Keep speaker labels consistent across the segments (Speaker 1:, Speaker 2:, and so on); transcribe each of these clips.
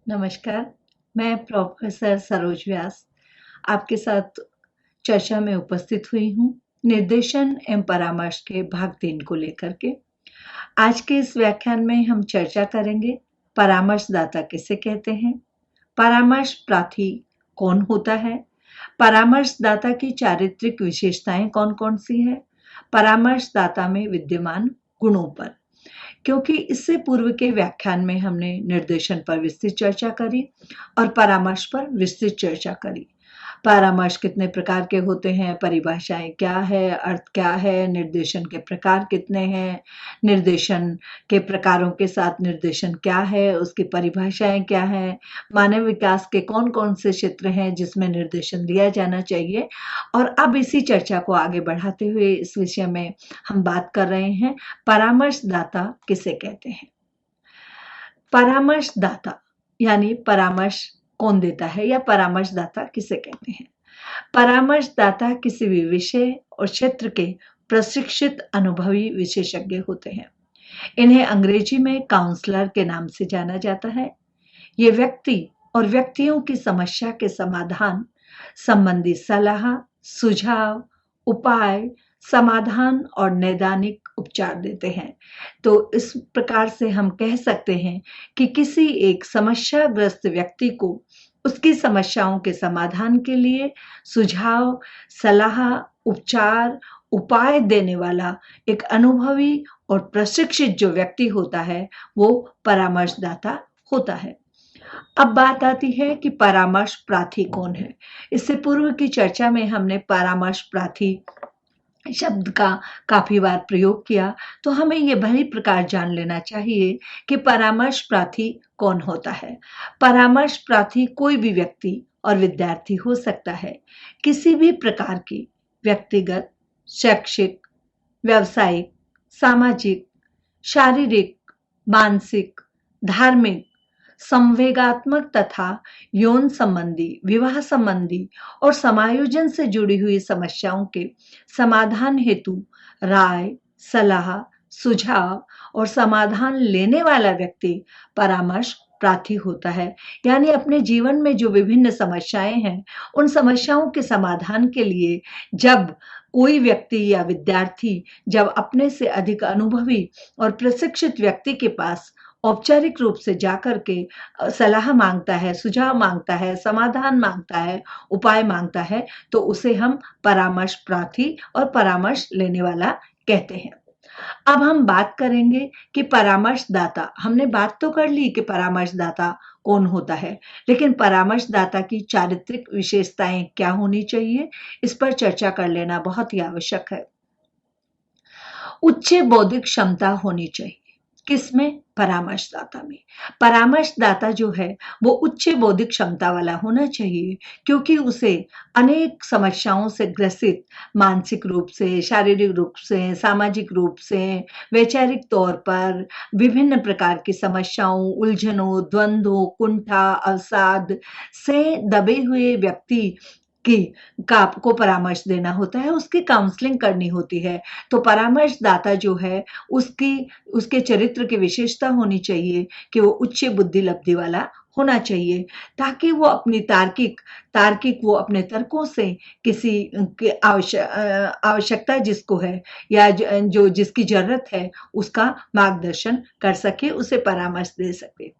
Speaker 1: नमस्कार, मैं प्रोफेसर सरोज व्यास आपके साथ चर्चा में उपस्थित हुई हूँ निर्देशन एवं परामर्श के भाग 3 को लेकर के। आज के इस व्याख्यान में हम चर्चा करेंगे परामर्शदाता किसे कहते हैं, परामर्श प्रार्थी कौन होता है, परामर्शदाता की चारित्रिक विशेषताएं कौन-कौन सी है, परामर्शदाता में विद्यमान गुणों पर। क्योंकि इससे पूर्व के व्याख्यान में हमने निर्देशन पर विस्तृत चर्चा करी और परामर्श पर विस्तृत चर्चा करी। परामर्श कितने प्रकार के होते हैं, परिभाषाएं क्या है, अर्थ क्या है, निर्देशन के प्रकार कितने हैं, निर्देशन के प्रकारों के साथ निर्देशन क्या है, उसकी परिभाषाएं क्या है, मानव विकास के कौन कौन से क्षेत्र हैं जिसमें निर्देशन दिया जाना चाहिए। और अब इसी चर्चा को आगे बढ़ाते हुए इस विषय में हम बात कर रहे हैं परामर्शदाता किसे कहते हैं। परामर्शदाता यानी परामर्श कौन देता है या परामर्शदाता किसे कहते हैं। परामर्शदाता किसी भी विषय और क्षेत्र के प्रशिक्षित अनुभवी विशेषज्ञ होते हैं। इन्हें अंग्रेजी में काउंसलर के नाम से जाना जाता है। ये व्यक्ति और व्यक्तियों की समस्या के समाधान संबंधी सलाह, सुझाव, उपाय, समाधान और नैदानिक उपचार देते हैं। तो इस प्रकार से हम कह सकते हैं कि किसी एक समस्याग्रस्त व्यक्ति को उसकी समस्याओं के समाधान के लिए सुझाव, सलाह, उपचार, उपाय देने वाला एक अनुभवी और प्रशिक्षित जो व्यक्ति होता है वो परामर्शदाता होता है। अब बात आती है कि परामर्श प्रार्थी कौन है। इससे पूर्व की चर्चा में हमने परामर्श प्रार्थी शब्द का काफी बार प्रयोग किया, तो हमें ये भली प्रकार जान लेना चाहिए कि परामर्श प्रार्थी कौन होता है। परामर्श प्रार्थी कोई भी व्यक्ति और विद्यार्थी हो सकता है। किसी भी प्रकार की व्यक्तिगत, शैक्षिक, व्यावसायिक, सामाजिक, शारीरिक, मानसिक, धार्मिक, संवेगात्मक तथा यौन संबंधी, विवाह संबंधी और समायोजन से जुड़ी हुई समस्याओं के समाधान हेतु राय, सलाह, सुझाव और समाधान लेने वाला व्यक्ति परामर्श प्रार्थी होता है। यानी अपने जीवन में जो विभिन्न समस्याएं हैं, उन समस्याओं के समाधान के लिए जब कोई व्यक्ति या विद्यार्थी जब अपने से अधिक अनुभवी और प्रशिक्षित व्यक्ति के पास औपचारिक रूप से जाकर के सलाह मांगता है, सुझाव मांगता है, समाधान मांगता है, उपाय मांगता है, तो उसे हम परामर्श प्रार्थी और परामर्श लेने वाला कहते हैं। अब हम बात करेंगे कि परामर्शदाता, हमने बात तो कर ली कि परामर्शदाता कौन होता है, लेकिन परामर्शदाता की चारित्रिक विशेषताएं क्या होनी चाहिए, इस पर चर्चा कर लेना बहुत ही आवश्यक है। उच्च बौद्धिक क्षमता होनी चाहिए। किसमें? परामर्शदाता में। परामर्शदाता जो है वो उच्च बौद्धिक क्षमता वाला होना चाहिए, क्योंकि उसे अनेक समस्याओं से ग्रसित, मानसिक रूप से, शारीरिक रूप से, सामाजिक रूप से, वैचारिक तौर पर विभिन्न प्रकार की समस्याओं, उलझनों, द्वंद्वों, कुंठा, अवसाद से दबे हुए व्यक्ति की का को परामर्श देना होता है, उसकी काउंसलिंग करनी होती है। तो परामर्शदाता जो है उसके चरित्र की विशेषता होनी चाहिए कि वो उच्च बुद्धि लब्धि वाला होना चाहिए, ताकि वो अपनी तार्किक वो अपने तर्कों से किसी की आवश्यकता जिसको है या जो जिसकी जरूरत है उसका मार्गदर्शन कर सके, उसे परामर्श दे सके।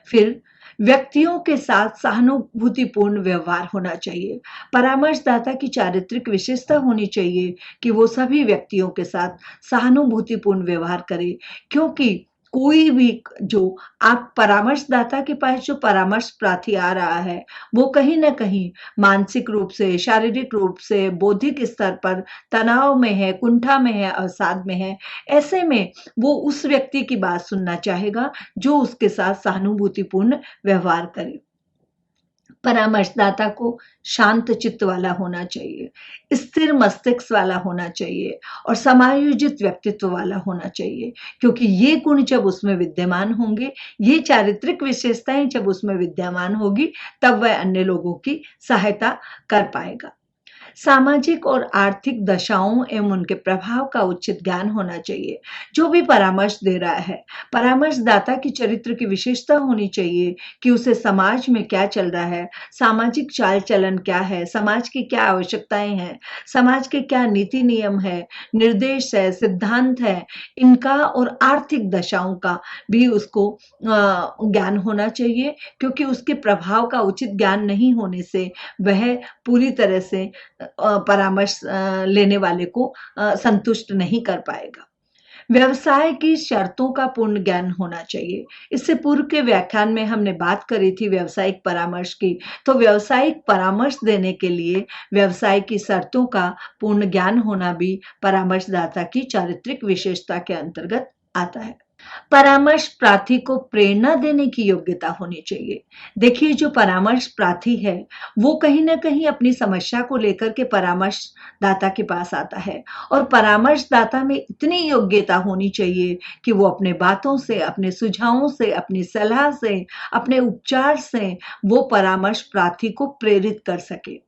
Speaker 1: फिर व्यक्तियों के साथ सहानुभूतिपूर्ण व्यवहार होना चाहिए। परामर्शदाता की चारित्रिक विशेषता होनी चाहिए कि वो सभी व्यक्तियों के साथ सहानुभूतिपूर्ण व्यवहार करे, क्योंकि कोई भी जो आप परामर्शदाता के पास जो परामर्श प्रार्थी आ रहा है, वो कहीं ना कहीं मानसिक रूप से, शारीरिक रूप से, बौद्धिक स्तर पर तनाव में है, कुंठा में है, अवसाद में है। ऐसे में वो उस व्यक्ति की बात सुनना चाहेगा जो उसके साथ सहानुभूतिपूर्ण व्यवहार करे। परामर्शदाता को शांत चित्त वाला होना चाहिए, स्थिर मस्तिष्क वाला होना चाहिए और समायोजित व्यक्तित्व वाला होना चाहिए, क्योंकि ये गुण जब उसमें विद्यमान होंगे, ये चारित्रिक विशेषताएं जब उसमें विद्यमान होगी, तब वह अन्य लोगों की सहायता कर पाएगा। सामाजिक और आर्थिक दशाओं एवं उनके प्रभाव का उचित ज्ञान होना चाहिए। जो भी परामर्श दे रहा है, परामर्शदाता की चरित्र की विशेषता होनी चाहिए कि उसे समाज में क्या चल रहा है, सामाजिक चाल चलन क्या है, समाज की क्या आवश्यकताएं हैं, समाज के क्या नीति नियम है, निर्देश है, सिद्धांत है, इनका और आर्थिक दशाओं का भी उसको ज्ञान होना चाहिए, क्योंकि उसके प्रभाव का उचित ज्ञान नहीं होने से वह पूरी तरह से परामर्श लेने वाले को संतुष्ट नहीं कर पाएगा। व्यवसाय की शर्तों का पूर्ण ज्ञान होना चाहिए। इससे पूर्व के व्याख्यान में हमने बात करी थी व्यावसायिक परामर्श की, तो व्यावसायिक परामर्श देने के लिए व्यवसाय की शर्तों का पूर्ण ज्ञान होना भी परामर्शदाता की चारित्रिक विशेषता के अंतर्गत आता है। परामर्श प्रार्थी को प्रेरणा देने की योग्यता होनी चाहिए। देखिए, जो परामर्श प्रार्थी है वो कहीं ना कहीं अपनी समस्या को लेकर के परामर्शदाता के पास आता है, और परामर्शदाता में इतनी योग्यता होनी चाहिए कि वो अपने बातों से, अपने सुझावों से, अपनी सलाह से, अपने उपचार से वो परामर्श प्रार्थी को प्रेरित कर सके।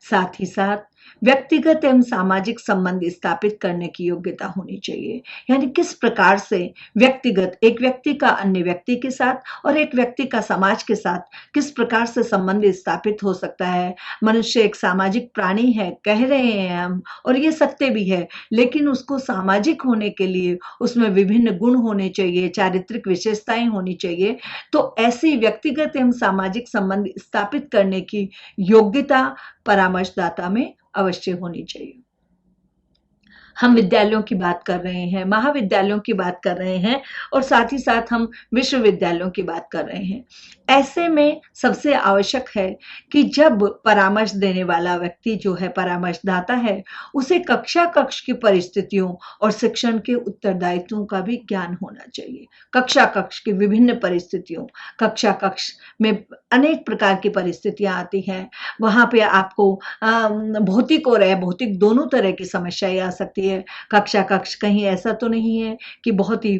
Speaker 1: साथ ही साथ व्यक्तिगत एवं सामाजिक संबंध स्थापित करने की योग्यता होनी चाहिए। यानी किस प्रकार से व्यक्तिगत, एक व्यक्ति का अन्य व्यक्ति के साथ और एक व्यक्ति का समाज के साथ किस प्रकार से संबंध स्थापित हो सकता है। मनुष्य एक सामाजिक प्राणी है, कह रहे हैं हम, और ये सत्य भी है, लेकिन उसको सामाजिक होने के लिए उसमें विभिन्न गुण होने चाहिए, चारित्रिक विशेषताएं होनी चाहिए। तो ऐसी व्यक्तिगत एवं सामाजिक संबंध स्थापित करने की योग्यता परामर्शदाता में अवश्य होनी चाहिए। हम विद्यालयों की बात कर रहे हैं, महाविद्यालयों की बात कर रहे हैं, और साथ ही साथ हम विश्वविद्यालयों की बात कर रहे हैं। ऐसे में सबसे आवश्यक है कि जब परामर्श देने वाला व्यक्ति जो है, परामर्शदाता है, उसे कक्षा कक्ष की परिस्थितियों और शिक्षण के उत्तरदायित्वों का भी ज्ञान होना चाहिए। कक्षा कक्ष की विभिन्न परिस्थितियों, कक्षा कक्ष में अनेक प्रकार की परिस्थितियां आती हैं। वहां पे आपको भौतिक और अभौतिक दोनों तरह की समस्याएं आ सकती है। कक्षा कक्ष कहीं ऐसा तो नहीं है कि बहुत ही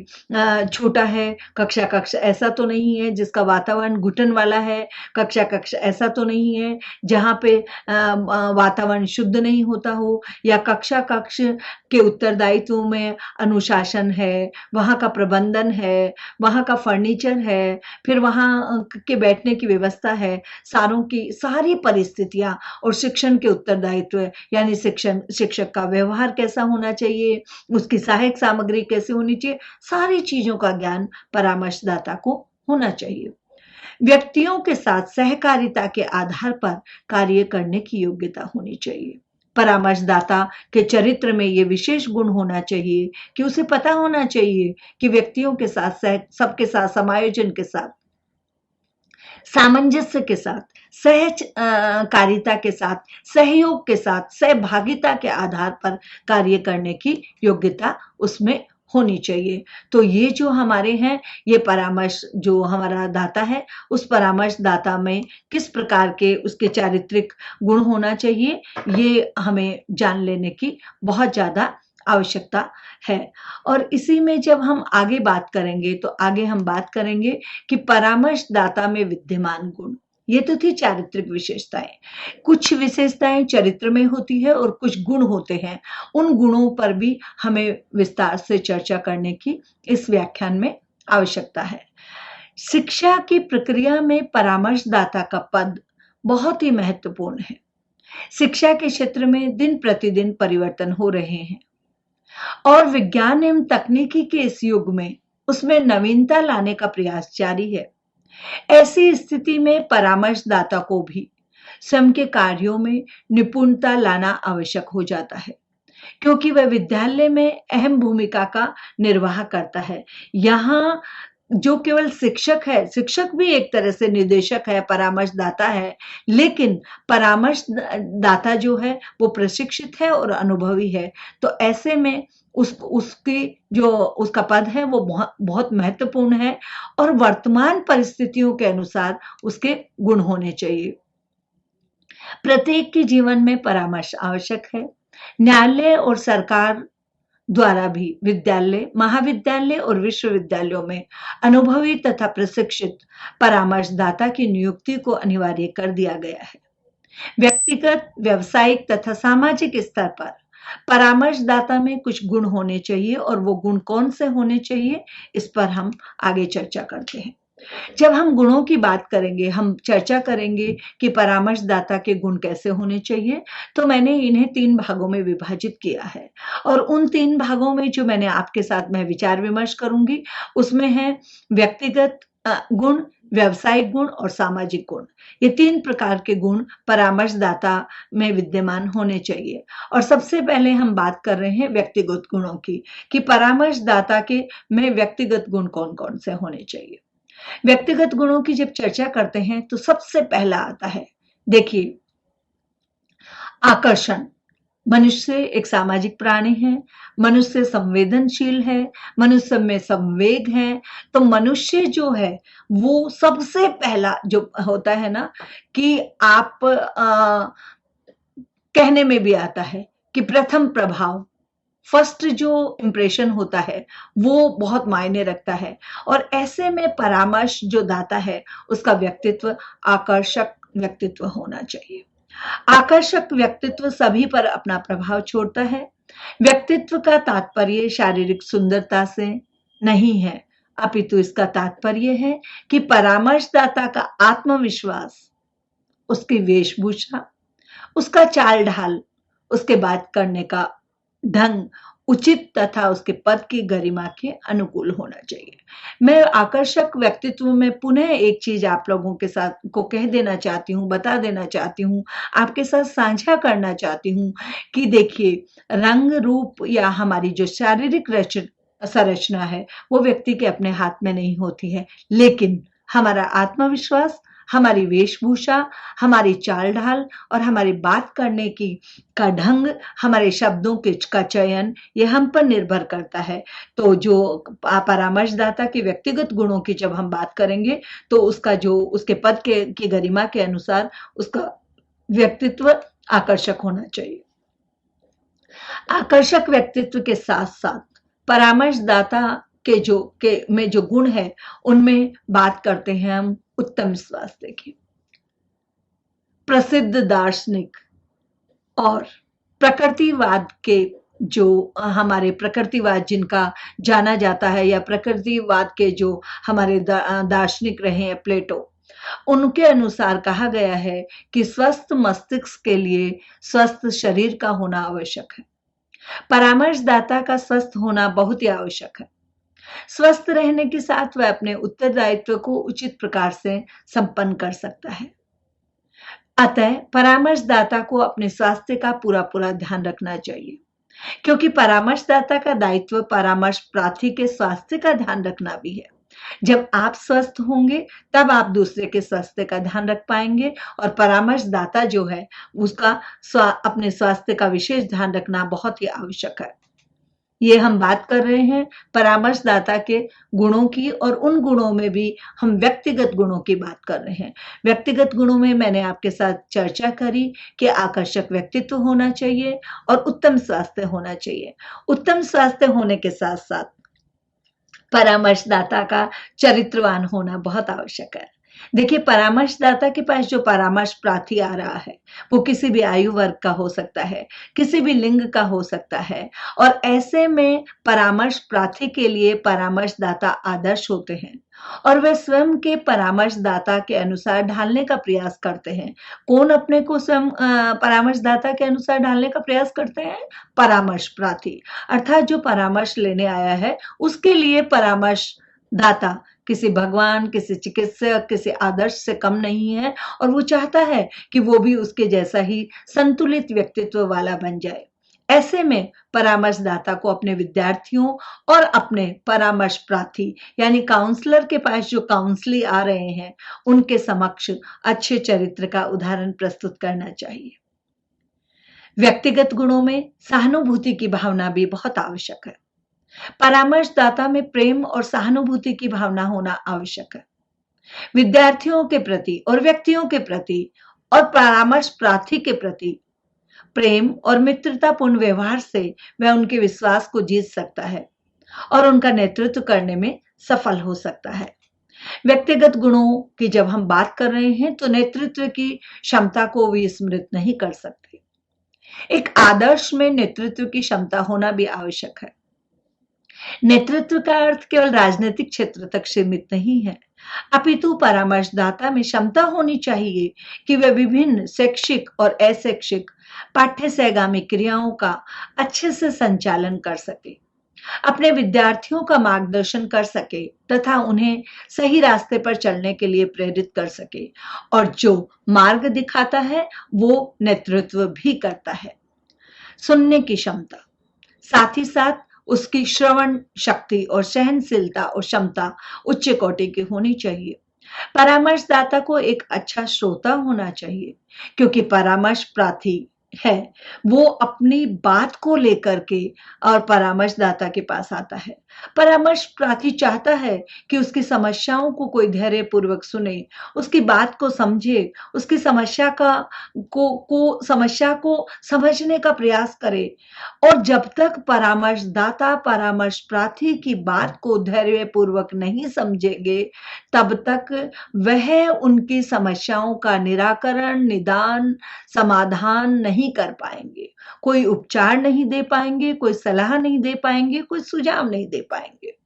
Speaker 1: छोटा है, कक्षा कक्ष ऐसा तो नहीं है जिसका वातावरण घुटन वाला है, कक्षा कक्ष ऐसा तो नहीं है जहाँ पे वातावरण शुद्ध नहीं होता हो, या कक्षा कक्ष के उत्तरदायित्व में अनुशासन है, वहाँ का प्रबंधन है, वहाँ का फर्नीचर है, फिर वहाँ के बैठने की व्यवस्था है, सारी परिस्थितियां और शिक्षण के उत्तरदायित्व, यानी शिक्षक का व्यवहार कैसा होना चाहिए, उसकी सहायक सामग्री कैसी होनी चाहिए, सारी चीजों का ज्ञान परामर्शदाता को होना चाहिए। व्यक्तियों के साथ सहकारिता के आधार पर कार्य करने की योग्यता होनी चाहिए। परामर्शदाता के चरित्र में ये विशेष गुण होना चाहिए कि उसे पता होना चाहिए कि व्यक्तियों के साथ, सबके साथ समायोजन के साथ, सामंजस्य के साथ, सहकारिता के साथ, सहयोग के साथ, सहभागिता के आधार पर कार्य करने की योग्यता उसमें होनी चाहिए। तो ये जो हमारे हैं, ये परामर्श जो हमारा दाता है, उस परामर्श दाता में किस प्रकार के उसके चारित्रिक गुण होना चाहिए, ये हमें जान लेने की बहुत ज्यादा आवश्यकता है। और इसी में जब हम आगे बात करेंगे तो आगे हम बात करेंगे कि परामर्शदाता में विद्यमान गुण। ये तो थी चारित्रिक विशेषताएं। कुछ विशेषताएं चरित्र में होती है और कुछ गुण होते हैं। उन गुणों पर भी हमें विस्तार से चर्चा करने की इस व्याख्यान में आवश्यकता है। शिक्षा की प्रक्रिया में परामर्शदाता का पद बहुत ही महत्वपूर्ण है। शिक्षा के क्षेत्र में दिन प्रतिदिन परिवर्तन हो रहे हैं और विज्ञान एवं तकनीकी के इस युग में उसमें नवीनता लाने का प्रयास जारी है। ऐसी स्थिति में परामर्शदाता को भी स्वयं के कार्यों में निपुणता लाना आवश्यक हो जाता है, क्योंकि वह विद्यालय में अहम भूमिका का निर्वाह करता है। यहाँ जो केवल शिक्षक है, शिक्षक भी एक तरह से निर्देशक है, परामर्शदाता है, लेकिन परामर्शदाता जो है वो प्रशिक्षित है और अनुभवी है। तो ऐसे में उसकी जो उसका पद है वो बहुत महत्वपूर्ण है, और वर्तमान परिस्थितियों के अनुसार उसके गुण होने चाहिए। प्रत्येक के जीवन में परामर्श आवश्यक है। न्यायालय और सरकार द्वारा भी विद्यालय, महाविद्यालय और विश्वविद्यालयों में अनुभवी तथा प्रशिक्षित परामर्शदाता की नियुक्ति को अनिवार्य कर दिया गया है। व्यक्तिगत, व्यावसायिक तथा सामाजिक स्तर पर परामर्शदाता में कुछ गुण होने चाहिए और वो गुण कौन से होने चाहिए, इस पर हम आगे चर्चा करते हैं। जब हम गुणों की बात करेंगे, हम चर्चा करेंगे कि परामर्शदाता के गुण कैसे होने चाहिए, तो मैंने इन्हें 3 भागों में विभाजित किया है और उन 3 भागों में जो मैंने आपके साथ मैं विचार-विमर्श करूँगी, उसमें है व्यक्तिगत गुण, व्यावसायिक गुण और सामाजिक गुण। ये 3 प्रकार के गुण परामर्शदाता में विद्यमान होने चाहिए और सबसे पहले हम बात कर रहे हैं व्यक्तिगत गुणों की, कि परामर्शदाता के में व्यक्तिगत गुण कौन-कौन से होने चाहिए। व्यक्तिगत गुणों की जब चर्चा करते हैं तो सबसे पहला आता है, देखिए, आकर्षण। मनुष्य एक सामाजिक प्राणी है, मनुष्य संवेदनशील है, मनुष्य में संवेग है, तो मनुष्य जो है वो सबसे पहला जो होता है ना, कि आप कहने में भी आता है कि प्रथम प्रभाव, फर्स्ट जो इम्प्रेशन होता है वो बहुत मायने रखता है और ऐसे में परामर्श जो दाता है उसका व्यक्तित्व आकर्षक व्यक्तित्व होना चाहिए। आकर्षक व्यक्तित्व सभी पर अपना प्रभाव छोड़ता है। व्यक्तित्व का तात्पर्य शारीरिक सुंदरता से नहीं है, अपितु इसका तात्पर्य है कि परामर्शदाता का आत्मविश्वास, उसकी वेशभूषा, उसका चाल ढाल, उसके बात करने का ढंग उचित तथा उसके पद की गरिमा के अनुकूल होना चाहिए। मैं आकर्षक व्यक्तित्व में पुनः एक चीज आप लोगों के साथ को कह देना चाहती हूँ, बता देना चाहती हूँ, आपके साथ साझा करना चाहती हूँ कि देखिए, रंग रूप या हमारी जो शारीरिक संरचना है वो व्यक्ति के अपने हाथ में नहीं होती है, लेकिन हमारा आत्मविश्वास, हमारी वेशभूषा, हमारी चाल ढाल और हमारी बात करने की का ढंग, हमारे शब्दों के का चयन, ये हम पर निर्भर करता है। तो जो परामर्शदाता के व्यक्तिगत गुणों की जब हम बात करेंगे तो उसका जो उसके पद के की गरिमा के अनुसार उसका व्यक्तित्व आकर्षक होना चाहिए। आकर्षक व्यक्तित्व के साथ साथ परामर्शदाता में जो गुण है उनमें बात करते हैं हम उत्तम स्वास्थ्य की। प्रसिद्ध दार्शनिक और प्रकृतिवाद के जो हमारे प्रकृतिवाद जिनका जाना जाता है, या प्रकृतिवाद के जो हमारे दार्शनिक रहे हैं प्लेटो, उनके अनुसार कहा गया है कि स्वस्थ मस्तिष्क के लिए स्वस्थ शरीर का होना आवश्यक है। परामर्शदाता का स्वस्थ होना बहुत ही आवश्यक है। स्वस्थ रहने के साथ वह अपने उत्तरदायित्व को उचित प्रकार से संपन्न कर सकता है। अतः परामर्शदाता को अपने स्वास्थ्य का पूरा ध्यान रखना चाहिए, क्योंकि परामर्शदाता का दायित्व परामर्श प्रार्थी के स्वास्थ्य का ध्यान रखना भी है। जब आप स्वस्थ होंगे तब आप दूसरे के स्वास्थ्य का ध्यान रख पाएंगे और परामर्शदाता जो है उसका अपने स्वास्थ्य का विशेष ध्यान रखना बहुत ही आवश्यक है। ये हम बात कर रहे हैं परामर्शदाता के गुणों की, और उन गुणों में भी हम व्यक्तिगत गुणों की बात कर रहे हैं। व्यक्तिगत गुणों में मैंने आपके साथ चर्चा करी कि आकर्षक व्यक्तित्व होना चाहिए और उत्तम स्वास्थ्य होना चाहिए। उत्तम स्वास्थ्य होने के साथ साथ परामर्शदाता का चरित्रवान होना बहुत आवश्यक है। देखिए, परामर्शदाता के पास जो परामर्श प्रार्थी आ रहा है वो किसी भी आयु वर्ग का हो सकता है, किसी भी लिंग का हो सकता है, और ऐसे में परामर्श प्रार्थी के लिए परामर्शदाता आदर्श होते हैं और वे स्वयं के परामर्शदाता के अनुसार ढालने का प्रयास करते हैं। कौन अपने को स्वयं परामर्शदाता के अनुसार ढालने का प्रयास करते हैं? परामर्श प्रार्थी, अर्थात जो परामर्श लेने आया है उसके लिए परामर्शदाता किसी भगवान, किसी चिकित्सक, किसी आदर्श से कम नहीं है और वो चाहता है कि वो भी उसके जैसा ही संतुलित व्यक्तित्व वाला बन जाए। ऐसे में परामर्शदाता को अपने विद्यार्थियों और अपने परामर्श प्रार्थी यानी काउंसलर के पास जो काउंसली आ रहे हैं उनके समक्ष अच्छे चरित्र का उदाहरण प्रस्तुत करना चाहिए। व्यक्तिगत गुणों में सहानुभूति की भावना भी बहुत आवश्यक है। परामर्शदाता में प्रेम और सहानुभूति की भावना होना आवश्यक है। विद्यार्थियों के प्रति और व्यक्तियों के प्रति और परामर्श प्रार्थी के प्रति प्रेम और मित्रतापूर्ण व्यवहार से वह उनके विश्वास को जीत सकता है और उनका नेतृत्व करने में सफल हो सकता है। व्यक्तिगत गुणों की जब हम बात कर रहे हैं तो नेतृत्व की क्षमता को विस्मृत नहीं कर सकते। एक आदर्श में नेतृत्व की क्षमता होना भी आवश्यक है। नेतृत्व का अर्थ केवल राजनीतिक क्षेत्र तक सीमित नहीं है, अपितु परामर्शदाता में क्षमता होनी चाहिए कि वह विभिन्न शैक्षिक और अशैक्षिक पाठ्य सहगामी क्रियाओं का अच्छे से संचालन कर सके, अपने विद्यार्थियों का मार्गदर्शन कर सके तथा उन्हें सही रास्ते पर चलने के लिए प्रेरित कर सके, और जो मार्ग दिखाता है वो नेतृत्व भी करता है। सुनने की क्षमता, साथ ही साथ उसकी श्रवण शक्ति और सहनशीलता और क्षमता उच्च कोटि की होनी चाहिए। परामर्शदाता को एक अच्छा श्रोता होना चाहिए, क्योंकि परामर्श प्रार्थी है वो अपनी बात को लेकर के और परामर्शदाता के पास आता है। परामर्श प्रार्थी चाहता है कि उसकी समस्याओं को कोई धैर्य पूर्वक सुने, उसकी बात को समझे, उसकी समस्या को समझने का प्रयास करे, और जब तक परामर्शदाता परामर्श प्रार्थी की बात को धैर्य पूर्वक नहीं समझेंगे तब तक वह उनकी समस्याओं का निराकरण, निदान, समाधान नहीं कर पाएंगे, कोई उपचार नहीं दे पाएंगे, कोई सलाह नहीं दे पाएंगे, कोई सुझाव नहीं दे पाएंगे।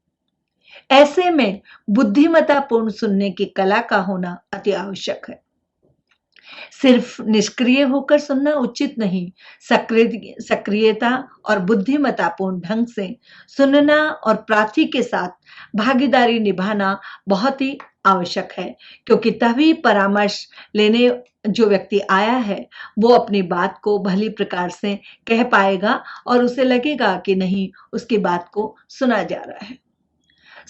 Speaker 1: ऐसे में बुद्धिमत्तापूर्ण सुनने की कला का होना अति आवश्यक है। सिर्फ निष्क्रिय होकर सुनना उचित नहीं, सक्रियता और बुद्धिमत्तापूर्ण ढंग से सुनना और प्रार्थी के साथ भागीदारी निभाना बहुत ही आवश्यक है, क्योंकि तभी परामर्श लेने जो व्यक्ति आया है वो अपनी बात को भली प्रकार से कह पाएगा और उसे लगेगा कि नहीं, उसकी बात को सुना जा रहा है।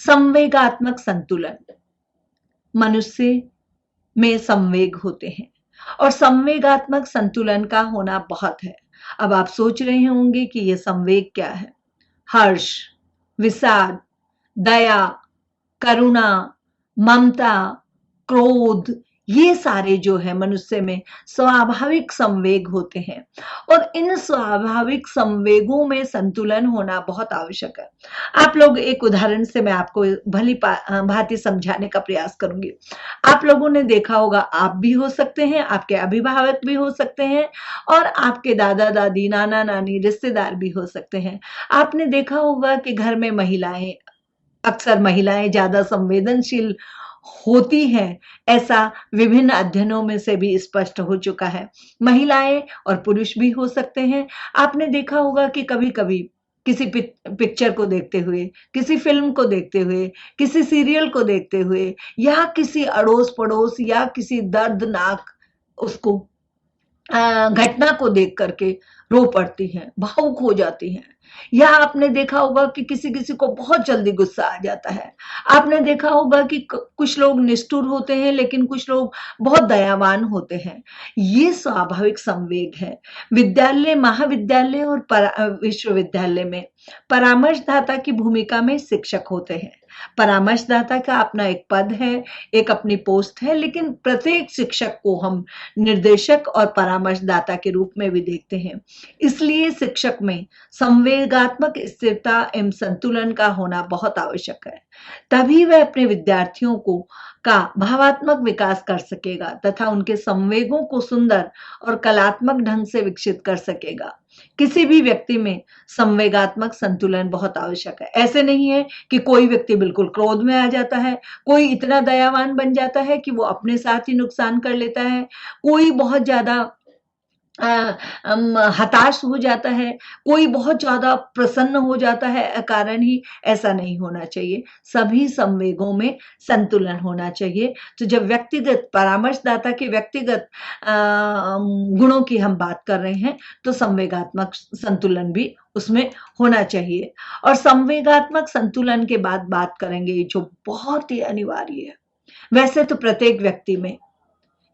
Speaker 1: संवेगात्मक संतुलन, मनुष्य में संवेग होते हैं और संवेगात्मक संतुलन का होना बहुत है। अब आप सोच रहे होंगे कि यह संवेग क्या है। हर्ष, विषाद, दया, करुणा, ममता, क्रोध, ये सारे जो है मनुष्य में स्वाभाविक संवेग होते हैं, और इन स्वाभाविक संवेगों में संतुलन होना बहुत आवश्यक है। आप लोग, एक उदाहरण से मैं आपको भली भांति समझाने का प्रयास करूंगी। आप लोगों ने देखा होगा, आप भी हो सकते हैं, आपके अभिभावक भी हो सकते हैं, और आपके दादा दादी, नाना नानी, रिश्तेदार भी हो सकते हैं। आपने देखा होगा कि घर में अक्सर महिलाएं ज्यादा संवेदनशील होती हैं, ऐसा विभिन्न अध्ययनों में से भी स्पष्ट हो चुका है। महिलाएं और पुरुष भी हो सकते हैं। आपने देखा होगा कि कभी कभी किसी पिक्चर को देखते हुए, किसी फिल्म को देखते हुए, किसी सीरियल को देखते हुए, या किसी अड़ोस पड़ोस या किसी दर्दनाक उसको घटना को देख करके रो पड़ती हैं, भावुक हो जाती हैं। या आपने देखा होगा कि किसी किसी को बहुत जल्दी गुस्सा आ जाता है। आपने देखा होगा कि कुछ लोग निष्ठुर होते हैं, लेकिन कुछ लोग बहुत दयावान होते हैं। ये स्वाभाविक संवेग है। विद्यालय, महाविद्यालय और विश्वविद्यालय में परामर्शदाता की भूमिका में शिक्षक होते हैं। परामर्शदाता का अपना एक पद है, एक अपनी पोस्ट है, लेकिन प्रत्येक शिक्षक को हम निर्देशक और परामर्शदाता के रूप में भी देखते हैं। इसलिए शिक्षक में संवेगात्मक स्थिरता एवं संतुलन का होना बहुत आवश्यक है। तभी वह अपने विद्यार्थियों का भावात्मक विकास कर सकेगा तथा उनके संवेगों को सुंदर और कलात्मक ढंग से विकसित कर सकेगा। किसी भी व्यक्ति में संवेगात्मक संतुलन बहुत आवश्यक है। ऐसे नहीं है कि कोई व्यक्ति बिल्कुल क्रोध में आ जाता है, कोई इतना दयावान बन जाता है कि वो अपने साथ ही नुकसान कर लेता है, कोई बहुत ज्यादा हताश हो जाता है, कोई बहुत ज्यादा प्रसन्न हो जाता है अकारण ही। ऐसा नहीं होना चाहिए। सभी संवेगों में संतुलन होना चाहिए। तो जब व्यक्तिगत परामर्शदाता के व्यक्तिगत गुणों की हम बात कर रहे हैं तो संवेगात्मक संतुलन भी उसमें होना चाहिए। और संवेगात्मक संतुलन के बाद बात करेंगे जो बहुत ही अनिवार्य है। वैसे तो प्रत्येक व्यक्ति में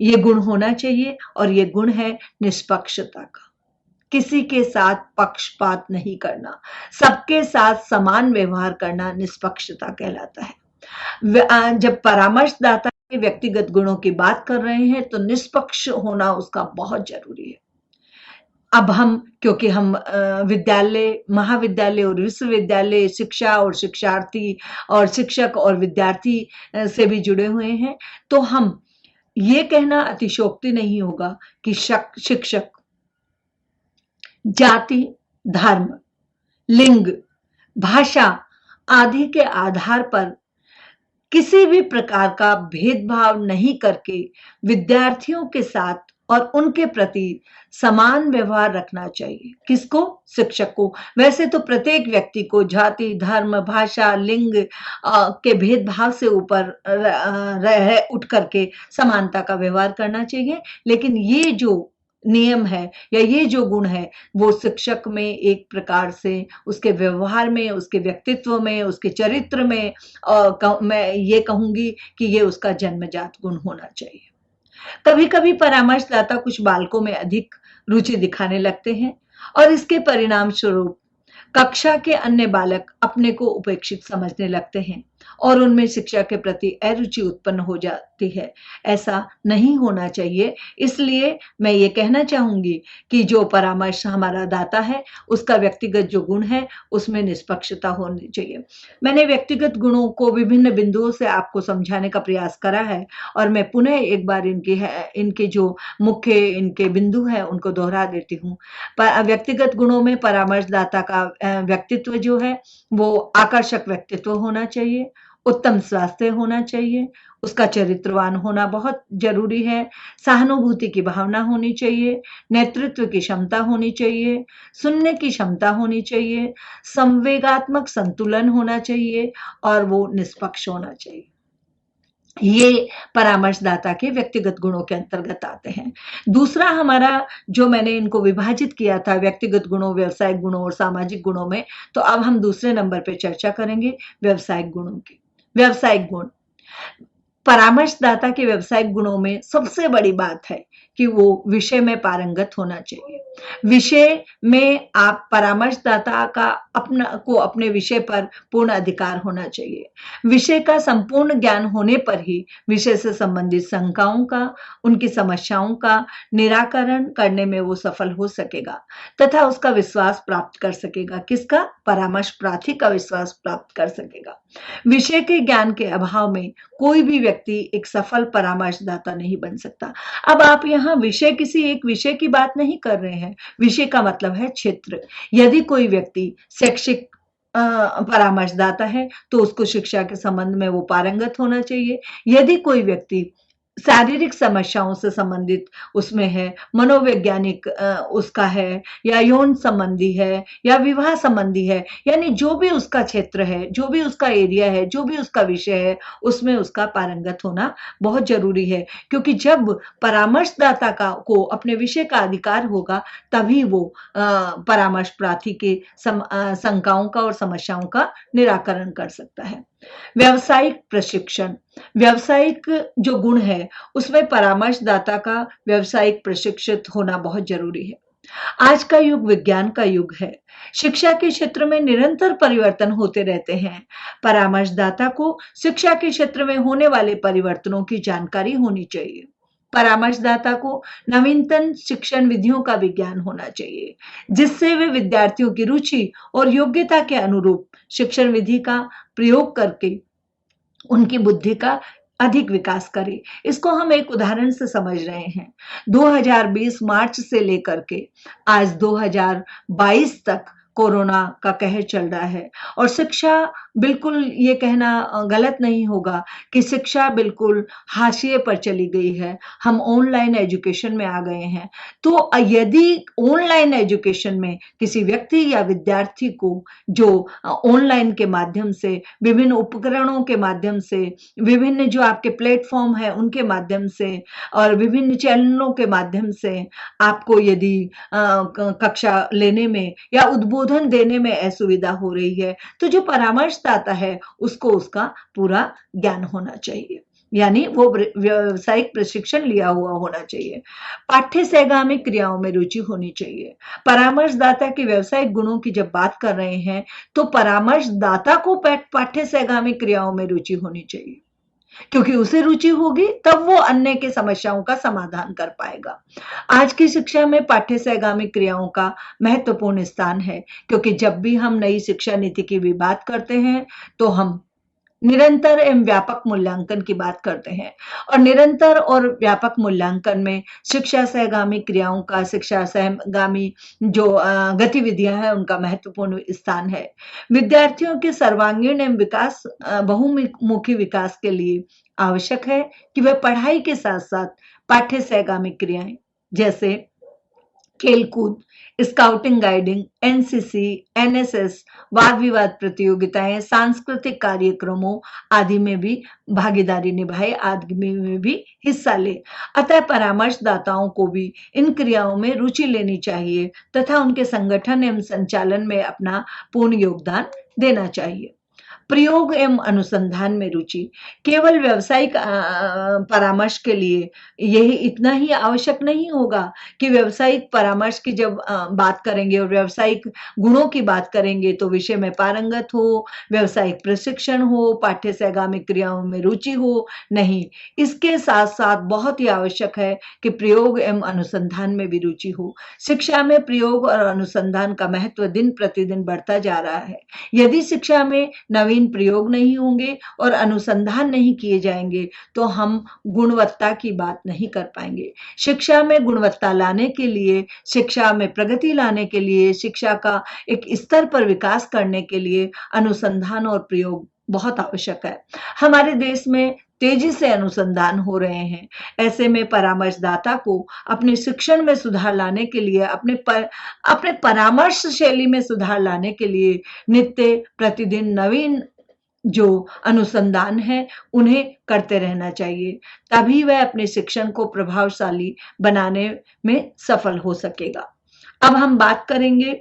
Speaker 1: ये गुण होना चाहिए, और ये गुण है निष्पक्षता का। किसी के साथ पक्षपात नहीं करना, सबके साथ समान व्यवहार करना निष्पक्षता कहलाता है। जब परामर्शदाता के व्यक्तिगत गुणों की बात कर रहे हैं तो निष्पक्ष होना उसका बहुत जरूरी है। अब हम, क्योंकि हम विद्यालय, महाविद्यालय और विश्वविद्यालय, शिक्षा और शिक्षार्थी और शिक्षक और विद्यार्थी से भी जुड़े हुए हैं, तो हम ये कहना अतिशयोक्ति नहीं होगा कि शिक्षक जाति, धर्म, लिंग, भाषा आदि के आधार पर किसी भी प्रकार का भेदभाव नहीं करके विद्यार्थियों के साथ और उनके प्रति समान व्यवहार रखना चाहिए। किसको? शिक्षक को। वैसे तो प्रत्येक व्यक्ति को जाति, धर्म, भाषा, लिंग के भेदभाव से ऊपर उठ करके समानता का व्यवहार करना चाहिए, लेकिन ये जो नियम है या ये जो गुण है वो शिक्षक में एक प्रकार से उसके व्यवहार में, उसके व्यक्तित्व में, उसके चरित्र में मैं ये कहूंगी कि ये उसका जन्मजात गुण होना चाहिए। कभी कभी परामर्शदाता कुछ बालकों में अधिक रुचि दिखाने लगते हैं और इसके परिणाम स्वरूप कक्षा के अन्य बालक अपने को उपेक्षित समझने लगते हैं और उनमें शिक्षा के प्रति अरुचि उत्पन्न हो जाती है। ऐसा नहीं होना चाहिए। इसलिए मैं ये कहना चाहूंगी कि जो परामर्श हमारा दाता है उसका व्यक्तिगत जो गुण है उसमें निष्पक्षता होनी चाहिए। मैंने व्यक्तिगत गुणों को विभिन्न बिंदुओं से आपको समझाने का प्रयास करा है और मैं पुनः एक बार इनके जो मुख्य इनके बिंदु है उनको दोहरा देती हूँ। व्यक्तिगत गुणों में परामर्शदाता का व्यक्तित्व जो है वो आकर्षक व्यक्तित्व होना चाहिए, उत्तम स्वास्थ्य होना चाहिए, उसका चरित्रवान होना बहुत जरूरी है, सहानुभूति की भावना होनी चाहिए, नेतृत्व की क्षमता होनी चाहिए, सुनने की क्षमता होनी चाहिए, संवेगात्मक संतुलन होना चाहिए और वो निष्पक्ष होना चाहिए। ये परामर्शदाता के व्यक्तिगत गुणों के अंतर्गत आते हैं। दूसरा हमारा जो मैंने इनको विभाजित किया था व्यक्तिगत गुणों, व्यवसायिक गुणों और सामाजिक गुणों में, तो अब हम दूसरे नंबर पे चर्चा करेंगे व्यवसायिक गुणों की। व्यवसायिक गुण, परामर्शदाता के व्यवसायिक गुणों में सबसे बड़ी बात है कि वो विषय में पारंगत होना चाहिए। विषय में आप परामर्शदाता का अपने विषय पर पूर्ण अधिकार होना चाहिए। विषय का संपूर्ण ज्ञान होने पर ही विषय से संबंधित शंकाओं का, उनकी समस्याओं का निराकरण करने में वो सफल हो सकेगा तथा उसका विश्वास प्राप्त कर सकेगा। किसका? परामर्श प्रार्थी का विश्वास प्राप्त कर सकेगा। विषय के ज्ञान के अभाव में कोई भी व्यक्ति एक सफल परामर्शदाता नहीं बन सकता। अब आप यहाँ विषय, किसी एक विषय की बात नहीं कर रहे हैं। विषय का मतलब है क्षेत्र। यदि कोई व्यक्ति शैक्षिक परामर्शदाता है तो उसको शिक्षा के संबंध में वो पारंगत होना चाहिए। यदि कोई व्यक्ति शारीरिक समस्याओं से संबंधित उसमें है, मनोवैज्ञानिक उसका है, या यौन संबंधी है, या विवाह संबंधी है, यानी जो भी उसका क्षेत्र है, जो भी उसका एरिया है, जो भी उसका विषय है, उसमें उसका पारंगत होना बहुत जरूरी है। क्योंकि जब परामर्शदाता को अपने विषय का अधिकार होगा तभी वो परामर्श प्रार्थी के शंकाओं का और समस्याओं का निराकरण कर सकता है। व्यावसायिक प्रशिक्षण, व्यावसायिक जो गुण है उसमें परामर्शदाता का व्यावसायिक प्रशिक्षित होना बहुत जरूरी है। आज का युग विज्ञान का युग है। शिक्षा के क्षेत्र में निरंतर परिवर्तन होते रहते हैं। परामर्शदाता को शिक्षा के क्षेत्र में होने वाले परिवर्तनों की जानकारी होनी चाहिए। परामर्शदाता को नवीनतम शिक्षण विधियों का भी ज्ञान होना चाहिए, जिससे वे विद्यार्थियों की रुचि और योग्यता के अनुरूप शिक्षण विधि का प्रयोग करके उनकी बुद्धि का अधिक विकास करे। इसको हम एक उदाहरण से समझ रहे हैं। 2020 मार्च से लेकर के आज 2022 तक कोरोना का कहर चल रहा है और शिक्षा, बिल्कुल ये कहना गलत नहीं होगा कि शिक्षा बिल्कुल हाशिए पर चली गई है। हम ऑनलाइन एजुकेशन में आ गए हैं। तो यदि ऑनलाइन एजुकेशन में किसी व्यक्ति या विद्यार्थी को जो ऑनलाइन के माध्यम से, विभिन्न उपकरणों के माध्यम से, विभिन्न जो आपके प्लेटफॉर्म है उनके माध्यम से और विभिन्न चैनलों के माध्यम से आपको यदि कक्षा लेने में या उद्बोधन देने में असुविधा हो रही है तो जो परामर्शदाता है उसको उसका पूरा ज्ञान होना चाहिए, यानी वो व्यावसायिक प्रशिक्षण लिया हुआ होना चाहिए। पाठ्य सहगामी क्रियाओं में रुचि होनी चाहिए। परामर्शदाता के व्यावसायिक गुणों की जब बात कर रहे हैं तो परामर्शदाता को पाठ्य सहगामी क्रियाओं में रुचि होनी चाहिए। क्योंकि उसे रुचि होगी तब वो अन्य की समस्याओं का समाधान कर पाएगा। आज की शिक्षा में पाठ्य सहगामी क्रियाओं का महत्वपूर्ण स्थान है, क्योंकि जब भी हम नई शिक्षा नीति की भी बात करते हैं तो हम निरंतर एवं व्यापक मूल्यांकन की बात करते हैं, और निरंतर और व्यापक मूल्यांकन में शिक्षा सहगामी क्रियाओं का, शिक्षा सहगामी जो गतिविधियां हैं उनका महत्वपूर्ण स्थान है। विद्यार्थियों के सर्वांगीण एवं विकास, बहुमुखी विकास के लिए आवश्यक है कि वे पढ़ाई के साथ साथ पाठ्य सहगामी क्रियाएं जैसे खेलकूद, स्काउटिंग गाइडिंग, एनसीसी, एनएसएस, वाद विवाद प्रतियोगिताएं, सांस्कृतिक कार्यक्रमों आदि में भी भागीदारी निभाए, आदि में भी हिस्सा ले। अतः परामर्शदाताओं को भी इन क्रियाओं में रुचि लेनी चाहिए तथा उनके संगठन एवं संचालन में अपना पूर्ण योगदान देना चाहिए। प्रयोग एवं अनुसंधान में रुचि। केवल व्यावसायिक परामर्श के लिए यही इतना ही आवश्यक नहीं होगा कि व्यावसायिक परामर्श की जब बात करेंगे और व्यावसायिक गुणों की बात करेंगे तो विषय में पारंगत हो, व्यावसायिक प्रशिक्षण हो, पाठ्य सहगामी क्रियाओं में रुचि हो, नहीं। इसके साथ साथ बहुत ही आवश्यक है कि प्रयोग एवं अनुसंधान में भी रुचि हो। शिक्षा में प्रयोग और अनुसंधान का महत्व दिन प्रतिदिन बढ़ता जा रहा है। यदि शिक्षा में नवीन प्रयोग नहीं होंगे और अनुसंधान नहीं किए जाएंगे तो हम गुणवत्ता की बात नहीं कर पाएंगे। शिक्षा में गुणवत्ता लाने के लिए, शिक्षा में प्रगति लाने के लिए, शिक्षा का एक स्तर पर विकास करने के लिए अनुसंधान और प्रयोग बहुत आवश्यक है। हमारे देश में तेजी से अनुसंधान हो रहे हैं। ऐसे में परामर्शदाता को अपने शिक्षण में सुधार लाने के लिए, अपने परामर्श शैली में सुधार लाने के लिए नित्य प्रतिदिन नवीन जो अनुसंधान है उन्हें करते रहना चाहिए, तभी वह अपने शिक्षण को प्रभावशाली बनाने में सफल हो सकेगा। अब हम बात करेंगे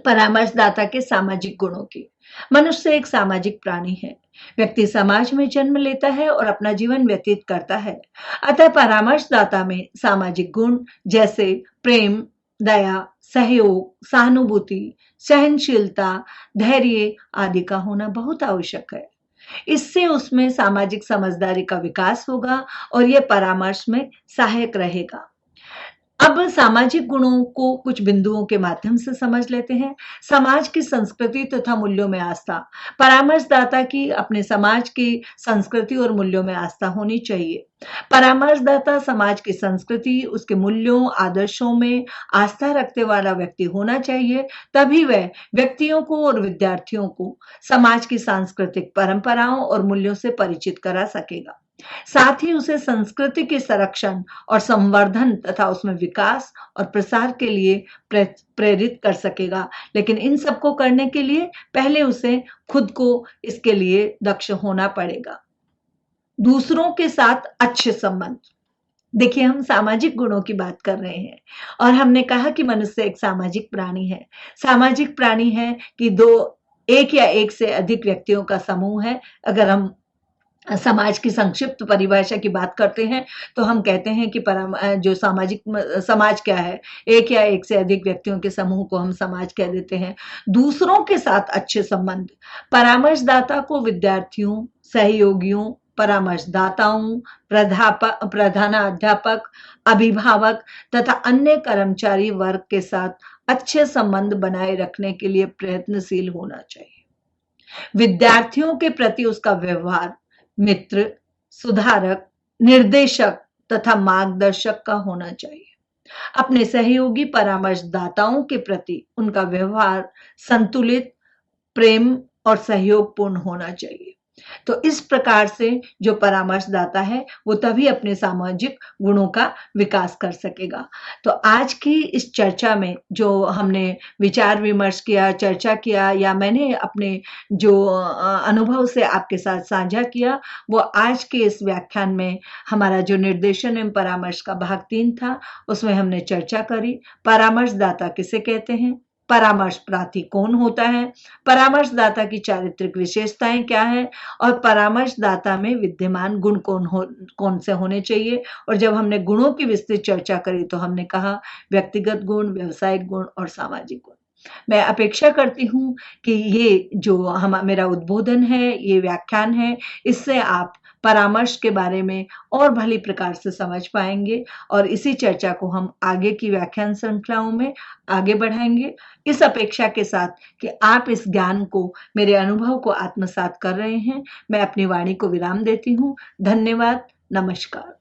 Speaker 1: परामर्शदाता के सामाजिक गुणों की। मनुष्य एक सामाजिक प्राणी है। व्यक्ति समाज में जन्म लेता है और अपना जीवन व्यतीत करता है। अतः परामर्शदाता में सामाजिक गुण जैसे प्रेम, दया, सहयोग, सहानुभूति, सहनशीलता, धैर्य आदि का होना बहुत आवश्यक है। इससे उसमें सामाजिक समझदारी का विकास होगा और यह परामर्श में सहायक रहेगा। अब सामाजिक गुणों को कुछ बिंदुओं के माध्यम से समझ लेते हैं। समाज की संस्कृति तथा मूल्यों में आस्था। परामर्शदाता की अपने समाज की संस्कृति और मूल्यों में आस्था होनी चाहिए। परामर्शदाता समाज की संस्कृति, उसके मूल्यों, आदर्शों में आस्था रखने वाला व्यक्ति होना चाहिए, तभी वह व्यक्तियों को और विद्यार्थियों को समाज की सांस्कृतिक परंपराओं और मूल्यों से परिचित करा सकेगा। साथ ही उसे संस्कृति के संरक्षण और संवर्धन तथा उसमें विकास और प्रसार के लिए प्रेरित कर सकेगा। लेकिन इन सबको करने के लिए पहले उसे खुद को इसके लिए दक्ष होना पड़ेगा। दूसरों के साथ अच्छे संबंध। देखिए, हम सामाजिक गुणों की बात कर रहे हैं और हमने कहा कि मनुष्य एक सामाजिक प्राणी है। सामाजिक प्राणी है कि एक या एक से अधिक व्यक्तियों का समूह है। अगर हम समाज की संक्षिप्त परिभाषा की बात करते हैं तो हम कहते हैं कि जो समाज क्या है, एक या एक से अधिक व्यक्तियों के समूह को हम समाज कह देते हैं। दूसरों के साथ अच्छे संबंध। परामर्शदाता को विद्यार्थियों, सहयोगियों, परामर्शदाताओं, प्रधानाध्यापक, अभिभावक तथा अन्य कर्मचारी वर्ग के साथ अच्छे संबंध बनाए रखने के लिए प्रयत्नशील होना चाहिए। विद्यार्थियों के प्रति उसका व्यवहार मित्र, सुधारक, निर्देशक तथा मार्गदर्शक का होना चाहिए। अपने सहयोगी परामर्शदाताओं के प्रति उनका व्यवहार संतुलित, प्रेम और सहयोगपूर्ण होना चाहिए। तो इस प्रकार से जो परामर्शदाता है वो तभी अपने सामाजिक गुणों का विकास कर सकेगा। तो आज की इस चर्चा में जो हमने विचार विमर्श किया, चर्चा किया, या मैंने अपने जो अनुभव से आपके साथ साझा किया, वो आज के इस व्याख्यान में हमारा जो निर्देशन एवं परामर्श का भाग 3 था उसमें हमने चर्चा करी। परामर्शदाता किसे कहते हैं, परामर्श प्रार्थी कौन होता है, परामर्शदाता की चारित्रिक विशेषताएं क्या है, और परामर्शदाता में विद्यमान गुण कौन से होने चाहिए। और जब हमने गुणों की विस्तृत चर्चा करी तो हमने कहा व्यक्तिगत गुण, व्यवसायिक गुण और सामाजिक गुण। मैं अपेक्षा करती हूँ कि ये जो मेरा उद्बोधन है, ये व्याख्यान है, इससे आप परामर्श के बारे में और भली प्रकार से समझ पाएंगे और इसी चर्चा को हम आगे की व्याख्यान श्रृंखलाओं में आगे बढ़ाएंगे, इस अपेक्षा के साथ कि आप इस ज्ञान को, मेरे अनुभव को आत्मसात कर रहे हैं। मैं अपनी वाणी को विराम देती हूँ। धन्यवाद। नमस्कार।